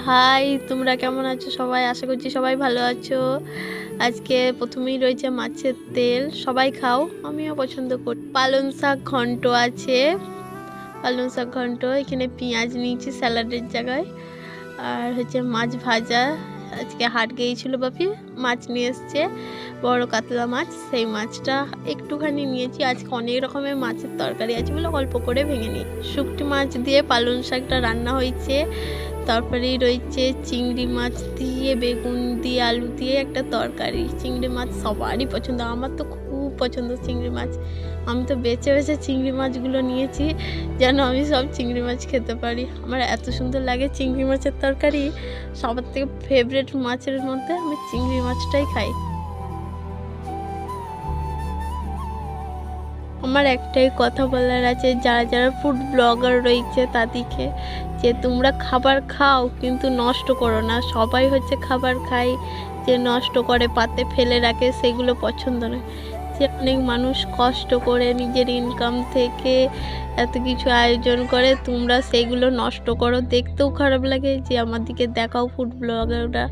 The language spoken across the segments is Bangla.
হাই, তোমরা কেমন আছো সবাই? আশা করছি সবাই ভালো আছো। আজকে প্রথমেই রয়েছে মাছের তেল, সবাই খাও, আমিও পছন্দ করি। পালং শাক ঘন্ট আছে, পালং শাক ঘন্ট। এখানে পেঁয়াজ নিয়েছি স্যালাডের জায়গায়। আর হচ্ছে মাছ ভাজা। আজকে হাট গিয়েছিল বাপি, মাছ নিয়ে এসছে, বড় কাতলা মাছ। সেই মাছটা একটুখানি নিয়েছি। আজকে অনেক রকমের মাছের তরকারি আছে বলে অল্প করে ভেঙে নিই। শুকটি মাছ দিয়ে পালং শাকটা রান্না হয়েছে। তারপরেই রয়েছে চিংড়ি মাছ দিয়ে, বেগুন দিয়ে, আলু দিয়ে একটা তরকারি। চিংড়ি মাছ সবারই পছন্দ, আমার তো খুব পছন্দ চিংড়ি মাছ। আমি তো বেছে বেছে চিংড়ি মাছগুলো নিয়েছি যেন আমি সব চিংড়ি মাছ খেতে পারি। আমার এত সুন্দর লাগে চিংড়ি মাছের তরকারি। সবার থেকে ফেভারিট মাছের মধ্যে আমি চিংড়ি মাছটাই খাই। আমার একটাই কথা বলার আছে যারা যারা ফুড ব্লগার রয়েছে তাদেরকে, যে তোমরা খাবার খাও কিন্তু নষ্ট করো না। সবাই হচ্ছে খাবার খায়, যে নষ্ট করে পাতে ফেলে রাখে, সেগুলো পছন্দ নয়। যে অনেক মানুষ কষ্ট করে নিজের ইনকাম থেকে এত কিছু আয়োজন করে, তোমরা সেইগুলো নষ্ট করো। দেখতেও খারাপ লাগে যে আমার দিকে দেখাও ফুড ব্লগাররা,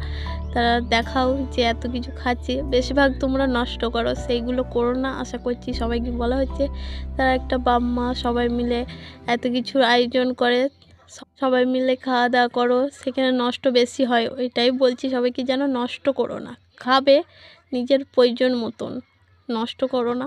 তারা দেখাও যে এত কিছু খাচ্ছে, বেশিরভাগ তোমরা নষ্ট করো, সেইগুলো করো না। আশা করছি সবাইকে বলা হচ্ছে তারা একটা বাপ মা সবাই মিলে এত কিছুর আয়োজন করে, সবাই মিলে খাওয়া দাওয়া করো, সেখানে নষ্ট বেশি হয়। ওইটাই বলছি সবাইকে, যেন নষ্ট করো না, খাবে নিজের প্রয়োজন মতন, নষ্ট করো না।